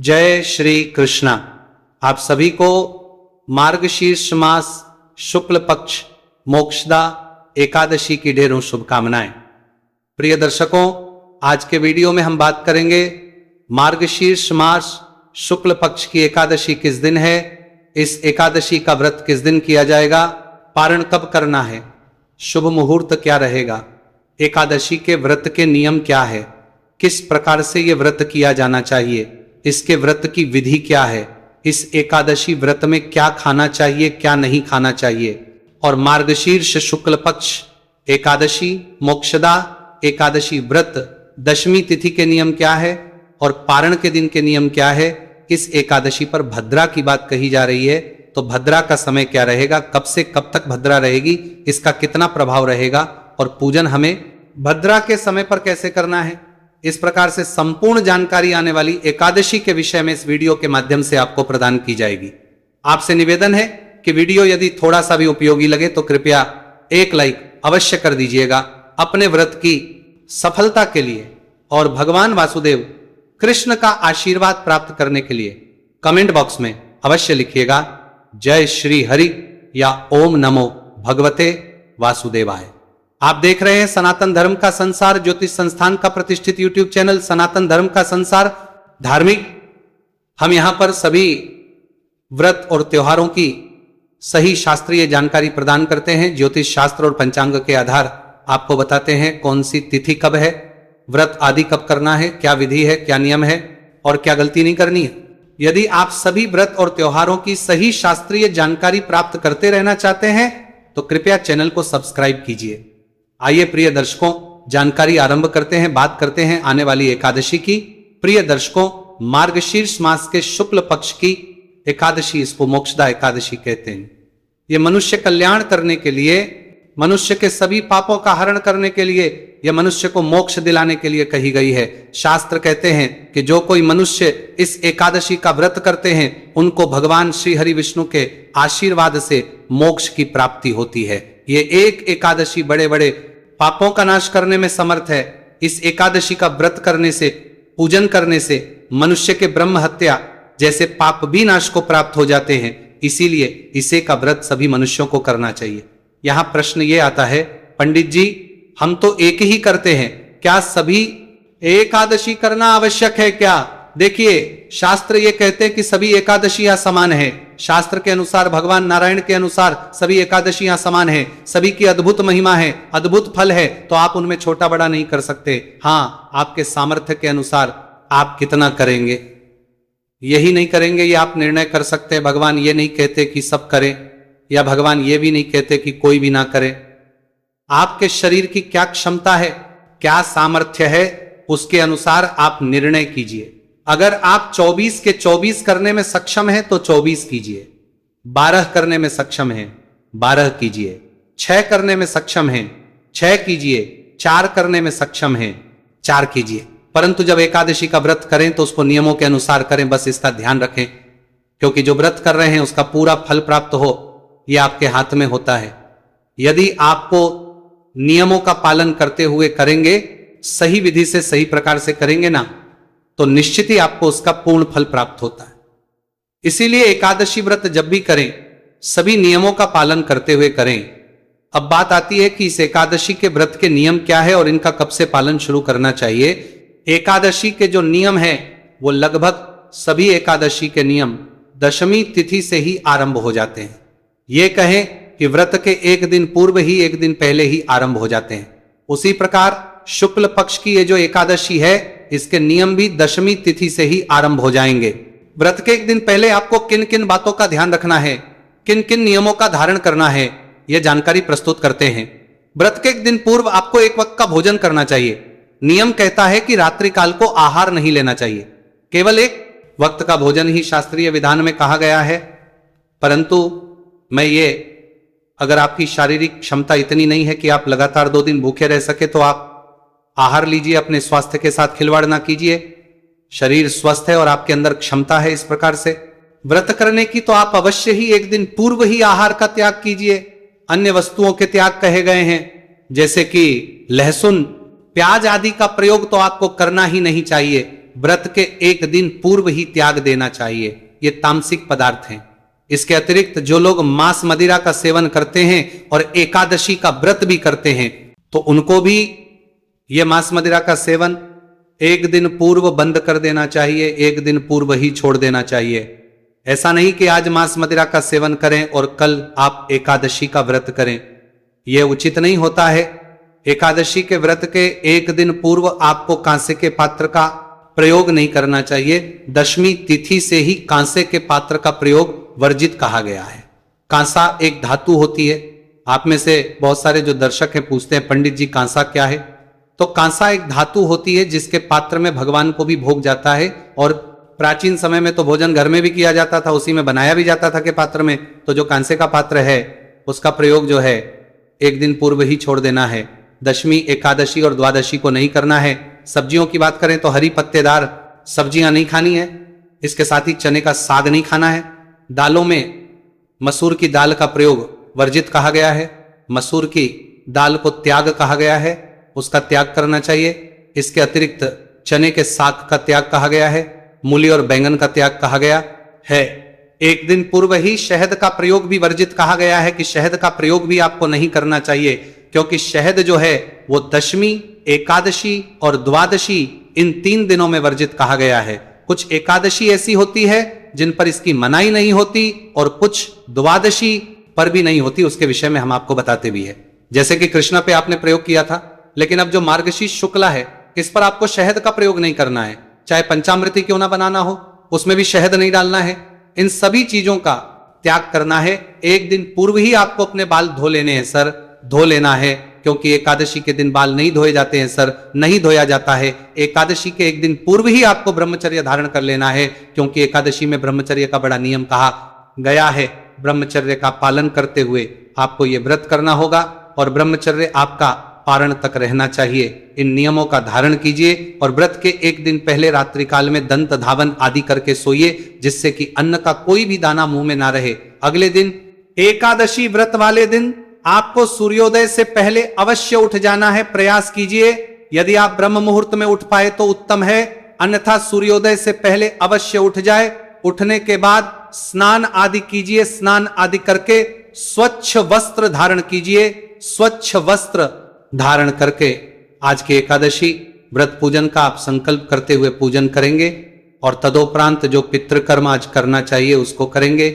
जय श्री कृष्णा। आप सभी को मार्गशीर्ष मास शुक्ल पक्ष मोक्षदा एकादशी की ढेरों शुभकामनाएं। प्रिय दर्शकों, आज के वीडियो में हम बात करेंगे मार्गशीर्ष मास शुक्ल पक्ष की एकादशी किस दिन है, इस एकादशी का व्रत किस दिन किया जाएगा, पारण कब करना है, शुभ मुहूर्त क्या रहेगा, एकादशी के व्रत के नियम क्या है, किस प्रकार से यह व्रत किया जाना चाहिए, इसके व्रत की विधि क्या है, इस एकादशी व्रत में क्या खाना चाहिए क्या नहीं खाना चाहिए, और मार्गशीर्ष शुक्ल पक्ष एकादशी मोक्षदा एकादशी व्रत दशमी तिथि के नियम क्या है और पारण के दिन के नियम क्या है। इस एकादशी पर भद्रा की बात कही जा रही है, तो भद्रा का समय क्या रहेगा, कब से कब तक भद्रा रहेगी, इसका कितना प्रभाव रहेगा और पूजन हमें भद्रा के समय पर कैसे करना है। इस प्रकार से संपूर्ण जानकारी आने वाली एकादशी के विषय में इस वीडियो के माध्यम से आपको प्रदान की जाएगी। आपसे निवेदन है कि वीडियो यदि थोड़ा सा भी उपयोगी लगे तो कृपया एक लाइक अवश्य कर दीजिएगा अपने व्रत की सफलता के लिए और भगवान वासुदेव कृष्ण का आशीर्वाद प्राप्त करने के लिए कमेंट बॉक्स में अवश्य लिखिएगा जय श्री हरि या ओम नमो भगवते वासुदेवाय। आप देख रहे हैं सनातन धर्म का संसार ज्योतिष संस्थान का प्रतिष्ठित यूट्यूब चैनल सनातन धर्म का संसार धार्मिक। हम यहां पर सभी व्रत और त्योहारों की सही शास्त्रीय जानकारी प्रदान करते हैं। ज्योतिष शास्त्र और पंचांग के आधार आपको बताते हैं कौन सी तिथि कब है, व्रत आदि कब करना है, क्या विधि है, क्या नियम है और क्या गलती नहीं करनी है। यदि आप सभी व्रत और त्योहारों की सही शास्त्रीय जानकारी प्राप्त करते रहना चाहते हैं तो कृपया चैनल को सब्सक्राइब कीजिए। आइए प्रिय दर्शकों, जानकारी आरंभ करते हैं, बात करते हैं आने वाली एकादशी की। प्रिय दर्शकों, मार्गशीर्ष मास के शुक्ल पक्ष की एकादशी, इसको मोक्षदा एकादशी कहते हैं। यह मनुष्य कल्याण करने के लिए, मनुष्य के सभी पापों का हरण करने के लिए, यह मनुष्य को मोक्ष दिलाने के लिए कही गई है। शास्त्र कहते हैं कि जो कोई मनुष्य इस एकादशी का व्रत करते हैं उनको भगवान श्री हरि विष्णु के आशीर्वाद से मोक्ष की प्राप्ति होती है। ये एक एकादशी बड़े बड़े पापों का नाश करने में समर्थ है। इस एकादशी का व्रत करने से, पूजन करने से मनुष्य के ब्रह्म हत्या जैसे पाप भी नाश को प्राप्त हो जाते हैं। इसीलिए इसे का व्रत सभी मनुष्यों को करना चाहिए। यहां प्रश्न ये आता है, पंडित जी हम तो एक ही करते हैं, क्या सभी एकादशी करना आवश्यक है क्या? देखिए, शास्त्र ये कहते हैं कि सभी एकादशियां समान है। शास्त्र के अनुसार, भगवान नारायण के अनुसार सभी एकादशियां समान है, सभी की अद्भुत महिमा है, अद्भुत फल है, तो आप उनमें छोटा बड़ा नहीं कर सकते। हाँ, आपके सामर्थ्य के अनुसार आप कितना करेंगे, यही नहीं करेंगे ये आप निर्णय कर सकते हैं। भगवान ये नहीं कहते कि सब करें, या भगवान ये भी नहीं कहते कि कोई भी ना करे। आपके शरीर की क्या क्षमता है, क्या सामर्थ्य है, उसके अनुसार आप निर्णय कीजिए। अगर आप 24 के 24 करने में सक्षम हैं तो 24 कीजिए, 12 करने में सक्षम हैं 12 कीजिए, 6 करने में सक्षम हैं 6 कीजिए, 4 करने में सक्षम हैं 4 कीजिए। परंतु जब एकादशी का व्रत करें तो उसको नियमों के अनुसार करें, बस इसका ध्यान रखें, क्योंकि जो व्रत कर रहे हैं उसका पूरा फल प्राप्त हो यह आपके हाथ में होता है। यदि आपको नियमों का पालन करते हुए करेंगे, सही विधि से सही प्रकार से करेंगे ना, तो निश्चित ही आपको उसका पूर्ण फल प्राप्त होता है। इसीलिए एकादशी व्रत जब भी करें सभी नियमों का पालन करते हुए करें। अब बात आती है कि इस एकादशी के व्रत के नियम क्या है और इनका कब से पालन शुरू करना चाहिए। एकादशी के जो नियम है वो लगभग सभी एकादशी के नियम दशमी तिथि से ही आरंभ हो जाते हैं। ये कहें कि व्रत के एक दिन पूर्व ही, एक दिन पहले ही आरंभ हो जाते हैं। उसी प्रकार शुक्ल पक्ष की ये जो एकादशी है इसके नियम भी दशमी तिथि से ही आरंभ हो जाएंगे। व्रत के एक दिन पहले आपको किन किन बातों का ध्यान रखना है, किन किन नियमों का धारण करना है, यह जानकारी प्रस्तुत करते हैं। व्रत के एक दिन पूर्व आपको एक वक्त का भोजन करना चाहिए। नियम कहता है कि रात्रि काल को आहार नहीं लेना चाहिए, केवल एक वक्त का भोजन ही शास्त्रीय विधान में कहा गया है। परंतु अगर आपकी शारीरिक क्षमता इतनी नहीं है कि आप लगातार 2 दिन भूखे रह सके तो आप आहार लीजिए, अपने स्वास्थ्य के साथ खिलवाड़ ना कीजिए। शरीर स्वस्थ है और आपके अंदर क्षमता है इस प्रकार से व्रत करने की, तो आप अवश्य ही एक दिन पूर्व ही आहार का त्याग कीजिए। अन्य वस्तुओं के त्याग कहे गए हैं, जैसे कि लहसुन, प्याज आदि का प्रयोग तो आपको करना ही नहीं चाहिए। व्रत के एक दिन पूर्व ही त्याग देना चाहिए। ये तामसिक पदार्थ हैं। इसके अतिरिक्त जो लोग मांस मदिरा का सेवन करते हैं और एकादशी का व्रत भी करते हैं तो उनको भी ये मांस मदिरा का सेवन एक दिन पूर्व बंद कर देना चाहिए, एक दिन पूर्व ही छोड़ देना चाहिए। ऐसा नहीं कि आज मांस मदिरा का सेवन करें और कल आप एकादशी का व्रत करें, यह उचित नहीं होता है। एकादशी के व्रत के एक दिन पूर्व आपको कांसे के पात्र का प्रयोग नहीं करना चाहिए। दशमी तिथि से ही कांसे के पात्र का प्रयोग वर्जित कहा गया है। कांसा एक धातु होती है। आप में से बहुत सारे जो दर्शक हैं पूछते हैं पंडित जी कांसा क्या है, तो कांसा एक धातु होती है जिसके पात्र में भगवान को भी भोग जाता है। और प्राचीन समय में तो भोजन घर में भी किया जाता था, उसी में बनाया भी जाता था के पात्र में। तो जो कांसे का पात्र है उसका प्रयोग जो है एक दिन पूर्व ही छोड़ देना है। दशमी, एकादशी और द्वादशी को नहीं करना है। सब्जियों की बात करें तो हरी पत्तेदार सब्जियां नहीं खानी है। इसके साथ ही चने का साग नहीं खाना है। दालों में मसूर की दाल का प्रयोग वर्जित कहा गया है। मसूर की दाल को त्याग कहा गया है, उसका त्याग करना चाहिए। इसके अतिरिक्त चने के साग का त्याग कहा गया है। मूली और बैंगन का त्याग कहा गया है। एक दिन पूर्व ही शहद का प्रयोग भी वर्जित कहा गया है कि शहद का प्रयोग भी आपको नहीं करना चाहिए, क्योंकि शहद जो है वो दशमी, एकादशी और द्वादशी इन 3 दिनों में वर्जित कहा गया है। कुछ एकादशी ऐसी होती है जिन पर इसकी मनाही नहीं होती और कुछ द्वादशी पर भी नहीं होती, उसके विषय में हम आपको बताते भी है। जैसे कि कृष्णा पे आपने प्रयोग किया था, लेकिन अब जो मार्गशीर्ष शुक्ला है इस पर आपको शहद का प्रयोग नहीं करना है। चाहे पंचामृति क्यों ना बनाना हो उसमें भी शहद नहीं डालना है। इन सभी चीजों का त्याग करना है। एक दिन पूर्व ही आपको अपने बाल धो लेने हैं सर, धो लेना है, क्योंकि एकादशी के दिन बाल नहीं धोए जाते हैं सर, नहीं धोया जाता है। एकादशी के एक दिन पूर्व ही आपको ब्रह्मचर्य धारण कर लेना है, क्योंकि एकादशी में ब्रह्मचर्य का बड़ा नियम कहा गया है। ब्रह्मचर्य का पालन करते हुए आपको ये व्रत करना होगा और ब्रह्मचर्य आपका पारण तक रहना चाहिए। इन नियमों का धारण कीजिए और व्रत के एक दिन पहले रात्रि काल में दंत धावन आदि करके सोइए, जिससे कि अन्न का कोई भी दाना मुंह में ना रहे। अगले दिन एकादशी व्रत वाले दिन आपको सूर्योदय से पहले अवश्य उठ जाना है, प्रयास कीजिए। यदि आप ब्रह्म मुहूर्त में उठ पाए तो उत्तम है, अन्यथा सूर्योदय से पहले अवश्य उठ जाए। उठने के बाद स्नान आदि कीजिए, स्नान आदि करके स्वच्छ वस्त्र धारण कीजिए। स्वच्छ वस्त्र धारण करके आज की एकादशी व्रत पूजन का आप संकल्प करते हुए पूजन करेंगे और तदोपरांत जो पितृकर्म आज करना चाहिए उसको करेंगे।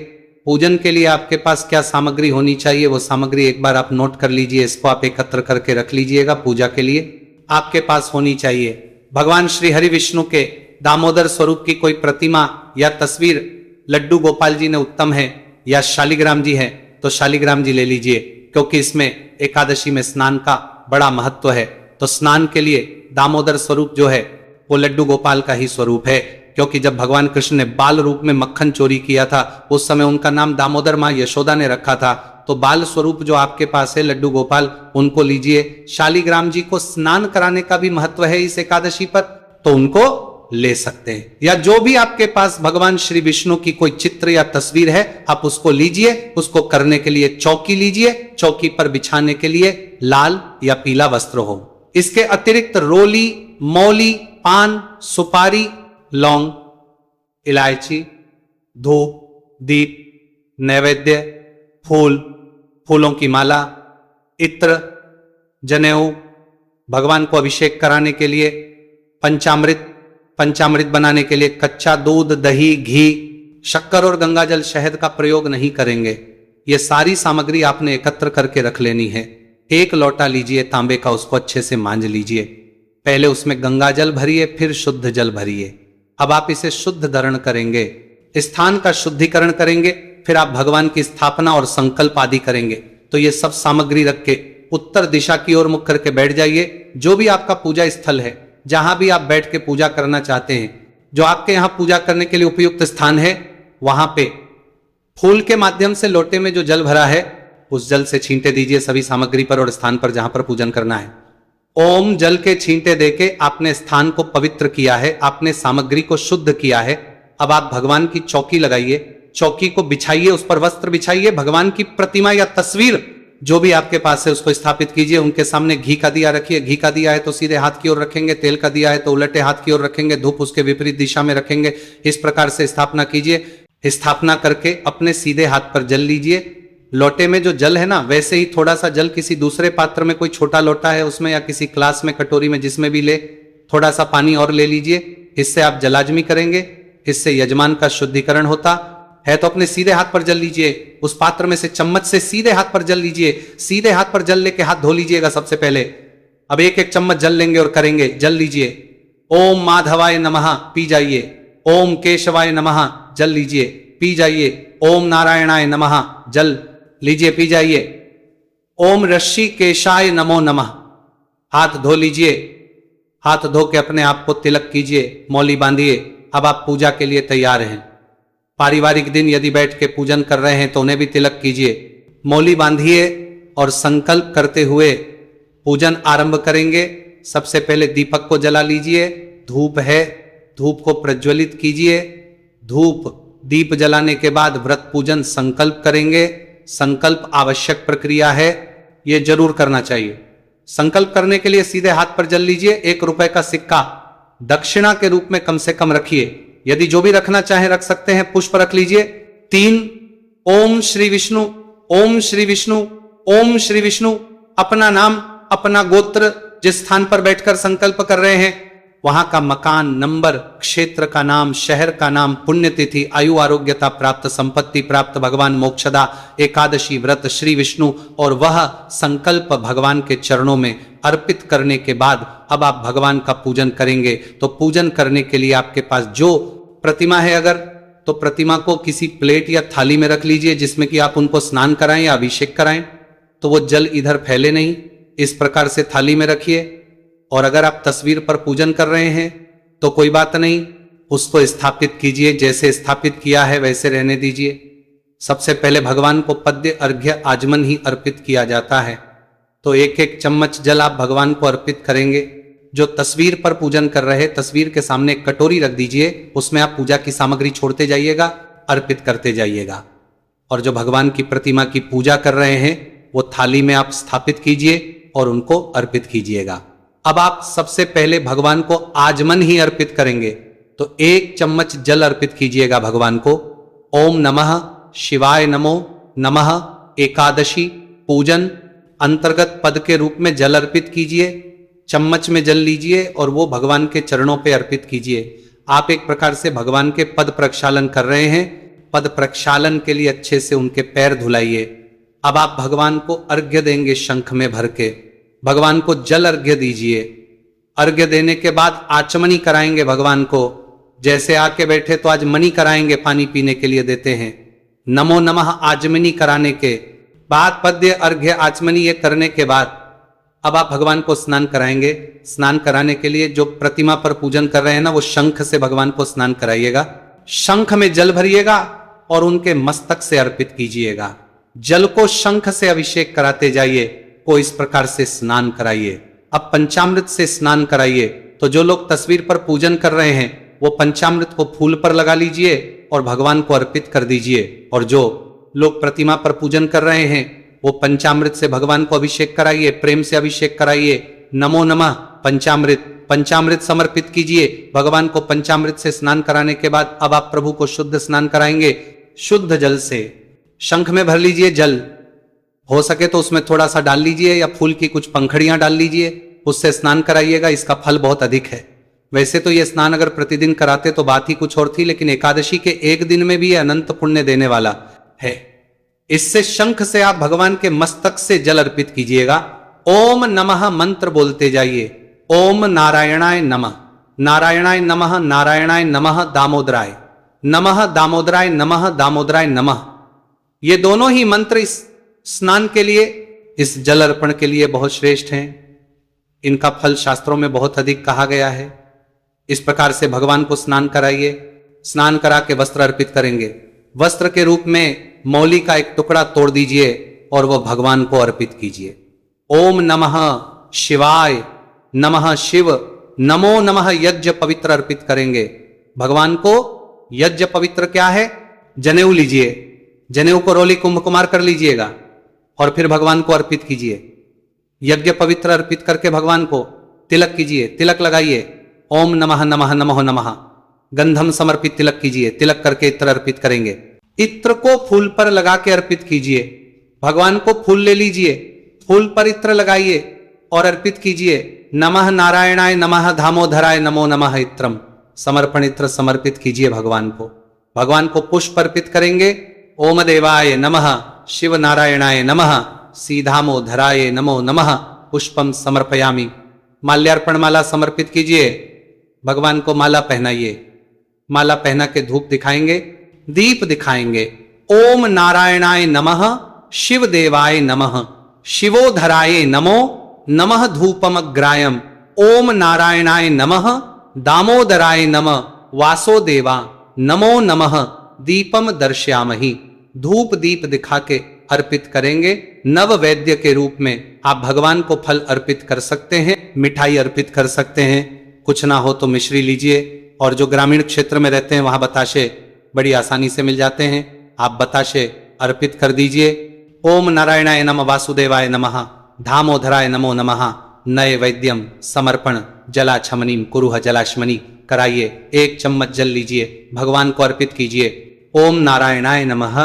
पूजन के लिए आपके पास क्या सामग्री होनी चाहिए वो सामग्री एक बार आप नोट कर लीजिए, इसको आप एकत्र करके रख लीजिएगा। पूजा के लिए आपके पास होनी चाहिए भगवान श्री हरि विष्णु के दामोदर स्वरूप की कोई प्रतिमा या तस्वीर। लड्डू गोपाल जी ने उत्तम है, या शालिग्राम जी है तो शालिग्राम जी ले लीजिए, क्योंकि इसमें एकादशी में स्नान का बड़ा महत्व है। तो स्नान के लिए दामोदर स्वरूप जो है वो लड्डू गोपाल का ही स्वरूप है, क्योंकि जब भगवान कृष्ण ने बाल रूप में मक्खन चोरी किया था उस समय उनका नाम दामोदर मां यशोदा ने रखा था। तो बाल स्वरूप जो आपके पास है लड्डू गोपाल, उनको लीजिए। शालिग्राम जी को स्नान कराने का भी महत्व है इस एकादशी पर, तो उनको ले सकते हैं। या जो भी आपके पास भगवान श्री विष्णु की कोई चित्र या तस्वीर है आप उसको लीजिए। उसको करने के लिए चौकी लीजिए, चौकी पर बिछाने के लिए लाल या पीला वस्त्र हो। इसके अतिरिक्त रोली, मौली, पान, सुपारी, लौंग, इलायची, धूप, दीप, नैवेद्य, फूल, फूलों की माला, इत्र, जनेऊ, भगवान को अभिषेक कराने के लिए पंचामृत बनाने के लिए कच्चा दूध, दही, घी, शक्कर और गंगाजल, शहद का प्रयोग नहीं करेंगे। ये सारी सामग्री आपने एकत्र करके रख लेनी है। एक लोटा लीजिए तांबे का, उसको अच्छे से मांज लीजिए। पहले उसमें गंगाजल भरिए, फिर शुद्ध जल भरिए। अब आप इसे शुद्ध धारण करेंगे, स्थान का शुद्धिकरण करेंगे, फिर आप भगवान की स्थापना और संकल्प आदि करेंगे। तो ये सब सामग्री रख के उत्तर दिशा की ओर मुख करके बैठ जाइए। जो भी आपका पूजा स्थल है, जहां भी आप बैठ के पूजा करना चाहते हैं, जो आपके यहां पूजा करने के लिए उपयुक्त स्थान है, वहां पे फूल के माध्यम से लोटे में जो जल भरा है उस जल से छींटे दीजिए सभी सामग्री पर और स्थान पर जहां पर पूजन करना है। ओम जल के छींटे देके आपने स्थान को पवित्र किया है, आपने सामग्री को शुद्ध किया है। अब आप भगवान की चौकी लगाइए, चौकी को बिछाइए, उस पर वस्त्र बिछाइए, भगवान की प्रतिमा या तस्वीर जो भी आपके पास है उसको स्थापित कीजिए। उनके सामने घी का दिया रखिए। घी का दिया है तो सीधे हाथ की ओर रखेंगे, तेल का दिया है तो उलटे हाथ की ओर रखेंगे, धूप उसके विपरीत दिशा में रखेंगे। इस प्रकार से स्थापना कीजिए। स्थापना करके अपने सीधे हाथ पर जल लीजिए। लोटे में जो जल है ना, वैसे ही थोड़ा सा जल किसी दूसरे पात्र में, कोई छोटा लोटा है उसमें या किसी क्लास में, कटोरी में, जिसमें भी ले, थोड़ा सा पानी और ले लीजिए। इससे आप जलाजमी करेंगे। इससे यजमान का शुद्धिकरण होता है। तो अपने सीधे हाथ पर जल लीजिए। उस पात्र में से चम्मच से सीधे हाथ पर जल लीजिए। सीधे हाथ पर जल लेके हाथ धो लीजिएगा सबसे पहले। अब एक एक चम्मच जल लेंगे और करेंगे, जल लीजिए। ओम माधवाय नमः, पी जाइए। ओम केशवाय नमः, जल लीजिए, पी जाइए। ओम नारायणाय नमः, जल लीजिए, पी जाइए। ओम ऋषि केशाय नमो नमः, हाथ धो लीजिए। हाथ धो के अपने आप को तिलक कीजिए, मौली बांधिए। अब आप पूजा के लिए तैयार हैं। पारिवारिक दिन यदि बैठ के पूजन कर रहे हैं तो उन्हें भी तिलक कीजिए, मौली बांधिए और संकल्प करते हुए पूजन आरंभ करेंगे। सबसे पहले दीपक को जला लीजिए। धूप है, धूप को प्रज्वलित कीजिए। धूप दीप जलाने के बाद व्रत पूजन संकल्प करेंगे। संकल्प आवश्यक प्रक्रिया है, यह जरूर करना चाहिए। संकल्प करने के लिए सीधे हाथ पर जल लीजिए। 1 रुपए का सिक्का दक्षिणा के रूप में कम से कम रखिए। यदि जो भी रखना चाहे रख सकते हैं। पुष्प रख लीजिए। 3 ओम श्री विष्णु, ओम श्री विष्णु, ओम श्री विष्णु। अपना नाम, अपना गोत्र, जिस स्थान पर बैठकर संकल्प कर रहे हैं वहां का मकान नंबर, क्षेत्र का नाम, शहर का नाम, पुण्यतिथि, आयु, आरोग्यता प्राप्त, संपत्ति प्राप्त, भगवान मोक्षदा, एकादशी व्रत, श्री विष्णु, और वह संकल्प भगवान के चरणों में अर्पित करने के बाद अब आप भगवान का पूजन करेंगे। तो पूजन करने के लिए आपके पास जो प्रतिमा है, अगर तो प्रतिमा को किसी प्लेट या थाली में रख लीजिए जिसमें कि आप उनको स्नान कराएं या अभिषेक कराएं, तो वो जल इधर फैले नहीं। इस प्रकार से थाली में रखिए। और अगर आप तस्वीर पर पूजन कर रहे हैं तो कोई बात नहीं, उसको स्थापित कीजिए। जैसे स्थापित किया है वैसे रहने दीजिए। सबसे पहले भगवान को पद्य, अर्घ्य, आचमन ही अर्पित किया जाता है। तो 1-1 चम्मच जल आप भगवान को अर्पित करेंगे। जो तस्वीर पर पूजन कर रहे, तस्वीर के सामने एक कटोरी रख दीजिए, उसमें आप पूजा की सामग्री छोड़ते जाइएगा, अर्पित करते जाइएगा। और जो भगवान की प्रतिमा की पूजा कर रहे हैं वो थाली में आप स्थापित कीजिए और उनको अर्पित कीजिएगा। अब आप सबसे पहले भगवान को आचमन ही अर्पित करेंगे। तो 1 चम्मच जल अर्पित कीजिएगा भगवान को। ओम नमः शिवाय नमो नमः एकादशी पूजन अंतर्गत पद के रूप में जल अर्पित कीजिए। चम्मच में जल लीजिए और वो भगवान के चरणों पे अर्पित कीजिए। आप एक प्रकार से भगवान के पद प्रक्षालन कर रहे हैं। पद प्रक्षालन के लिए अच्छे से उनके पैर धुलाइए। अब आप भगवान को अर्घ्य देंगे शंख में भर के। भगवान को जल अर्घ्य दीजिए। अर्घ्य देने के बाद आचमनी कराएंगे भगवान को। जैसे आके बैठे तो आज मनी कराएंगे, पानी पीने के लिए देते हैं। नमो नमः आचमनी कराने के बाद, पद्य, अर्घ्य, आचमनी ये करने के बाद अब आप भगवान को स्नान कराएंगे। स्नान कराने के लिए जो प्रतिमा पर पूजन कर रहे हैं ना, वो शंख से भगवान को स्नान कराइएगा। शंख में जल भरिएगा और उनके मस्तक से अर्पित कीजिएगा। जल को शंख से अभिषेक कराते जाइए, को इस प्रकार से स्नान कराइए। अब पंचामृत से स्नान कराइए। तो जो लोग तस्वीर पर पूजन कर रहे हैं वो पंचामृत को फूल पर लगा लीजिए और भगवान को अर्पित कर दीजिए। और जो लोग प्रतिमा पर पूजन कर रहे हैं वो पंचामृत से भगवान को अभिषेक कराइए, प्रेम से अभिषेक कराइए। नमो नमः पंचामृत, पंचामृत समर्पित कीजिए। भगवान को पंचामृत से स्नान कराने के बाद अब आप प्रभु को शुद्ध स्नान कराएंगे। शुद्ध जल से शंख में भर लीजिए जल, हो सके तो उसमें थोड़ा सा डाल लीजिए या फूल की कुछ पंखड़ियां डाल लीजिए, उससे स्नान कराइएगा। इसका फल बहुत अधिक है। वैसे तो ये स्नान अगर प्रतिदिन कराते तो बात ही कुछ और थी, लेकिन एकादशी के एक दिन में भी ये अनंत पुण्य देने वाला है। इससे शंख से आप भगवान के मस्तक से जल अर्पित कीजिएगा। ओम नमः मंत्र बोलते जाइए। ओम नारायणाय नमः, नारायणाय नमः, नारायणाय नमः दामोदराय नमः, दामोदराय नमः, दामोदराय नमः। ये दोनों ही मंत्र इस स्नान के लिए, इस जल अर्पण के लिए बहुत श्रेष्ठ हैं। इनका फल शास्त्रों में बहुत अधिक कहा गया है। इस प्रकार से भगवान को स्नान कराइए। स्नान करा के वस्त्र अर्पित करेंगे। वस्त्र के रूप में मौली का एक टुकड़ा तोड़ दीजिए और वह भगवान को अर्पित कीजिए। ओम नमः शिवाय नमः शिव, नमो नमः यज्ञ पवित्र अर्पित करेंगे भगवान को। यज्ञ पवित्र क्या है? जनेऊ लीजिए, जनेऊ को रोली कुंभ कुमार कर लीजिएगा और फिर भगवान को अर्पित कीजिए। यज्ञ पवित्र अर्पित करके भगवान को तिलक कीजिए, तिलक लगाइए। ओम नमः नमः नमो नमः। गंधम समर्पित तिलक कीजिए, तिलक करके इत्र अर्पित करेंगे। इत्र को फूल पर लगा के अर्पित कीजिए। भगवान को फूल ले लीजिए, फूल पर इत्र लगाइए और अर्पित कीजिए। नमः नारायणाय नमः दामोदराय नमो नमः इत्रम। समर्पण इत्र समर्पित कीजिए भगवान को। भगवान को पुष्प अर्पित करेंगे। ओम देवाय नमः, शिव नारायणाय नमः, सीधामोधराय नमो नमः। पुष्पम समर्पयामि। माल्यार्पण माला समर्पित कीजिए। भगवान को माला पहनाइए। माला पहना के धूप दिखाएंगे, दीप दिखाएंगे। ओम नारायणाय नमः, शिव देवाय नमः, शिवोधराय नमो नमः धूपमग्रायम। ओम नारायणाय नमः, दामोदराय नमः, वासोदेवा नमो नमः। दीपम दर्शयामहि। धूप दीप दिखा के अर्पित करेंगे। नव वैद्य के रूप में आप भगवान को फल अर्पित कर सकते हैं, मिठाई अर्पित कर सकते हैं। कुछ ना हो तो मिश्री लीजिए। और जो ग्रामीण क्षेत्र में रहते हैं वहां बताशे बड़ी आसानी से मिल जाते हैं, आप बताशे अर्पित कर दीजिए। ओम नारायणाय नमः, वासुदेवाय नमः, दामोदराय नमो नमः। नए वैद्यम समर्पण जलाछमनीम कुरुह जलाशमनी कराइए। 1 चम्मच जल लीजिए, भगवान को अर्पित कीजिए। ओम नारायणाय नमः,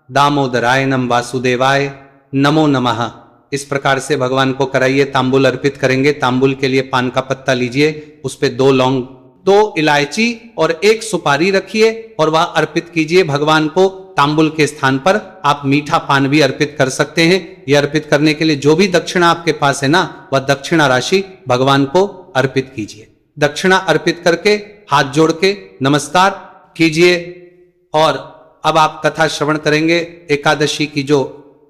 दामोदराय नम वासुदेवाय नमो नमः। इस प्रकार से भगवान को कराइए। तांबुल अर्पित करेंगे। तांबुल के लिए पान का पत्ता लीजिए, उस पे 2 लौंग, 2 इलायची और 1 सुपारी रखिए और वह अर्पित कीजिए भगवान को। तांबुल के स्थान पर आप मीठा पान भी अर्पित कर सकते हैं। यह अर्पित करने के लिए जो भी दक्षिणा आपके पास है ना, वह दक्षिणा राशि भगवान को अर्पित कीजिए। दक्षिणा अर्पित करके हाथ जोड़ के नमस्कार कीजिए। और अब आप कथा श्रवण करेंगे। एकादशी की जो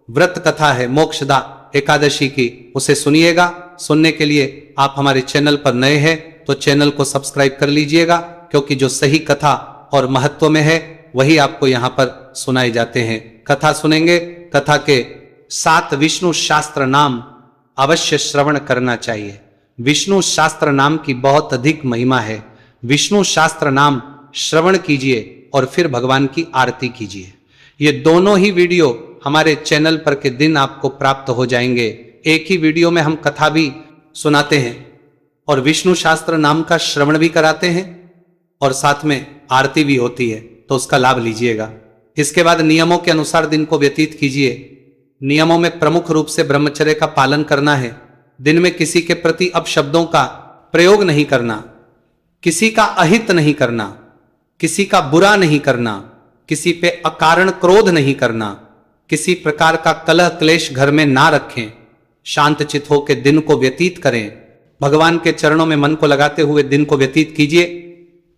व्रत कथा है, मोक्षदा एकादशी की, उसे सुनिएगा। सुनने के लिए आप हमारे चैनल पर नए हैं तो चैनल को सब्सक्राइब कर लीजिएगा, क्योंकि जो सही कथा और महत्व में है वही आपको यहां पर सुनाए जाते हैं। कथा सुनेंगे। कथा के 7 विष्णु शास्त्र नाम अवश्य श्रवण करना चाहिए। विष्णु शास्त्र नाम की बहुत अधिक महिमा है। विष्णु शास्त्र नाम श्रवण कीजिए और फिर भगवान की आरती कीजिए। ये दोनों ही वीडियो हमारे चैनल पर के दिन आपको प्राप्त हो जाएंगे। एक ही वीडियो में हम कथा भी सुनाते हैं और विष्णु शास्त्र नाम का श्रवण भी कराते हैं और साथ में आरती भी होती है, तो उसका लाभ लीजिएगा। इसके बाद नियमों के अनुसार दिन को व्यतीत कीजिए। नियमों में प्रमुख रूप से ब्रह्मचर्य का पालन करना है। दिन में किसी के प्रति अपशब्दों का प्रयोग नहीं करना, किसी का अहित नहीं करना, किसी का बुरा नहीं करना, किसी पे अकारण क्रोध नहीं करना, किसी प्रकार का कलह क्लेश घर में ना रखें। शांत चित होकर दिन को व्यतीत करें। भगवान के चरणों में मन को लगाते हुए दिन को व्यतीत कीजिए।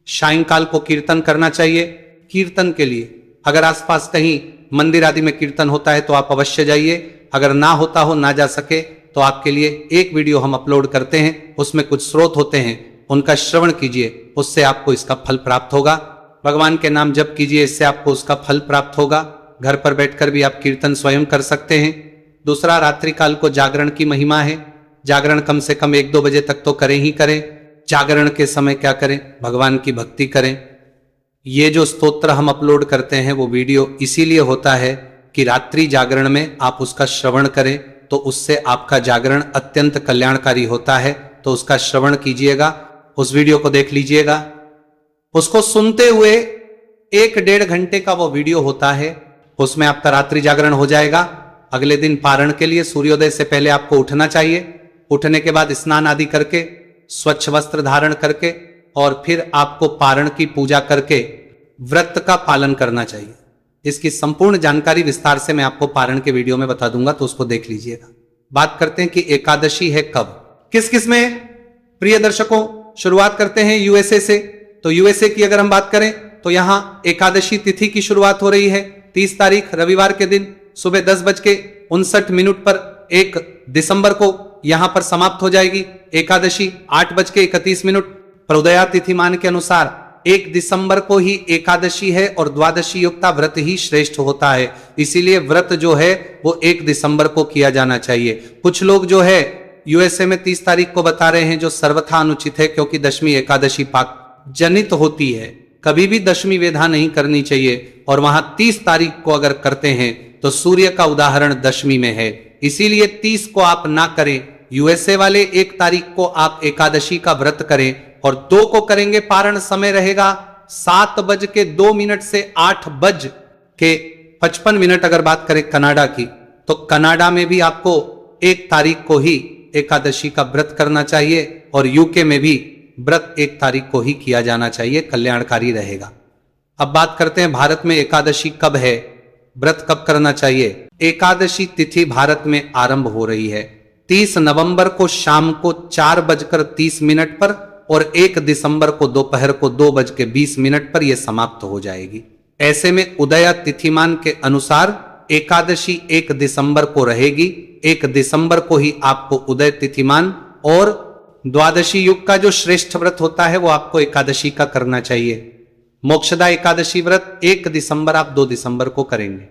सायंकाल को कीर्तन करना चाहिए। कीर्तन के लिए अगर आसपास कहीं मंदिर आदि में कीर्तन होता है तो आप अवश्य जाइए। अगर ना होता हो, ना जा सके, तो आपके लिए एक वीडियो हम अपलोड करते हैं, उसमें कुछ स्रोत होते हैं, उनका श्रवण कीजिए। उससे आपको इसका फल प्राप्त होगा। भगवान के नाम जप कीजिए, इससे आपको उसका फल प्राप्त होगा। घर पर बैठकर भी आप कीर्तन स्वयं कर सकते हैं। दूसरा, रात्रि काल को जागरण की महिमा है। जागरण कम से कम 1-2 बजे तक तो करें ही करें। जागरण के समय क्या करें? भगवान की भक्ति करें। ये जो स्तोत्र हम अपलोड करते हैं वो वीडियो इसीलिए होता है कि रात्रि जागरण में आप उसका श्रवण करें, तो उससे आपका जागरण अत्यंत कल्याणकारी होता है। तो उसका श्रवण कीजिएगा, उस वीडियो को देख लीजिएगा। उसको सुनते हुए 1-1.5 घंटे का वो वीडियो होता है, उसमें आपका रात्रि जागरण हो जाएगा। अगले दिन पारण के लिए सूर्योदय से पहले आपको उठना चाहिए। उठने के बाद स्नान आदि करके, स्वच्छ वस्त्र धारण करके, और फिर आपको पारण की पूजा करके व्रत का पालन करना चाहिए। इसकी संपूर्ण जानकारी विस्तार से मैं आपको पारण के वीडियो में बता दूंगा, तो उसको देख लीजिएगा। बात करते हैं कि एकादशी है कब, किस किस में। प्रिय दर्शकों, शुरुआत करते हैं यूएसए से। तो यूएसए की अगर हम बात करें तो यहां एकादशी तिथि की शुरुआत हो रही है 30 तारीख रविवार के दिन सुबह 10:59 पर 1 दिसंबर को यहां पर समाप्त हो जाएगी एकादशी 8:31 पर उदया तिथिमान के अनुसार 1 दिसंबर को ही एकादशी है और द्वादशी युक्ता व्रत ही श्रेष्ठ होता है। इसीलिए व्रत जो है वो 1 दिसंबर को किया जाना चाहिए। कुछ लोग जो है यूएसए में 30 तारीख को बता रहे हैं, जो सर्वथा अनुचित है, क्योंकि दशमी एकादशी पाक जनित होती है। कभी भी दशमी वेधा नहीं करनी चाहिए। और वहां 30 तारीख को अगर करते हैं तो सूर्य का उदाहरण दशमी में है, इसीलिए 30 को आप ना करें। यूएसए वाले 1 तारीख को आप एकादशी का व्रत करें और 2 को करेंगे। पारण समय रहेगा 7:02 से 8:55। अगर बात करें कनाडा की, तो कनाडा में भी आपको 1 तारीख को ही एकादशी का व्रत करना चाहिए और यूके में भी व्रत 1 तारीख को ही किया जाना चाहिए, कल्याणकारी रहेगा। अब बात करते हैं भारत में एकादशी कब है, व्रत कब करना चाहिए। एकादशी तिथि भारत में आरंभ हो रही है 30 नवंबर को शाम को 4:30 पर और 1 दिसंबर को दोपहर को 2:20 पर यह समाप्त हो जाएगी। ऐसे में उदय तिथिमान के अनुसार एकादशी 1 दिसंबर को रहेगी। 1 दिसंबर को ही आपको उदय तिथिमान और द्वादशी युग का जो श्रेष्ठ व्रत होता है वो आपको एकादशी का करना चाहिए। मोक्षदा एकादशी व्रत 1 दिसंबर, आप 2 दिसंबर को करेंगे।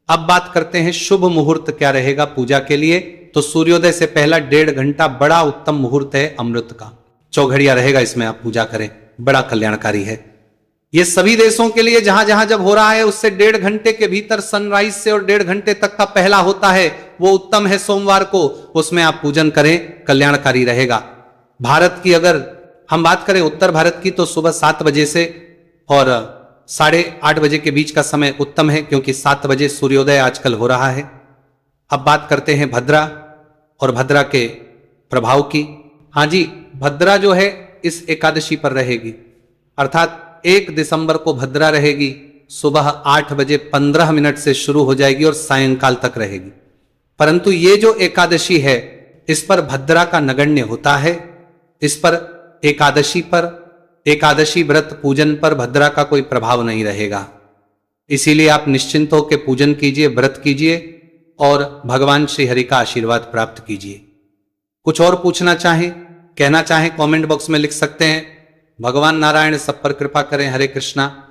अब बात करते हैं शुभ मुहूर्त क्या रहेगा पूजा के लिए। तो सूर्योदय से पहला 1.5 घंटा बड़ा उत्तम मुहूर्त है अमृत का, चौघड़िया रहेगा, इसमें आप पूजा करें, बड़ा कल्याणकारी है। ये सभी देशों के लिए जहां जहां जब हो रहा है उससे 1.5 घंटे के भीतर सनराइज से और 1.5 घंटे तक का पहला होता है वो उत्तम है सोमवार को, उसमें आप पूजन करें, कल्याणकारी रहेगा। भारत की अगर हम बात करें उत्तर भारत की, तो सुबह 7 बजे से और 8:30 बजे के बीच का समय उत्तम है, क्योंकि 7 बजे सूर्योदय आजकल हो रहा है। अब बात करते हैं भद्रा और भद्रा के प्रभाव की। हाँ जी, भद्रा जो है इस एकादशी पर रहेगी, अर्थात 1 दिसंबर को भद्रा रहेगी। सुबह 8:15 से शुरू हो जाएगी और सायंकाल तक रहेगी। परंतु ये जो एकादशी है इस पर भद्रा का नगण्य होता है। इस पर एकादशी व्रत पूजन पर भद्रा का कोई प्रभाव नहीं रहेगा। इसीलिए आप निश्चिंत होकर पूजन कीजिए, व्रत कीजिए और भगवान श्री हरि का आशीर्वाद प्राप्त कीजिए। कुछ और पूछना चाहें, कहना चाहें, कमेंट बॉक्स में लिख सकते हैं। भगवान नारायण सब पर कृपा करें। हरे कृष्णा।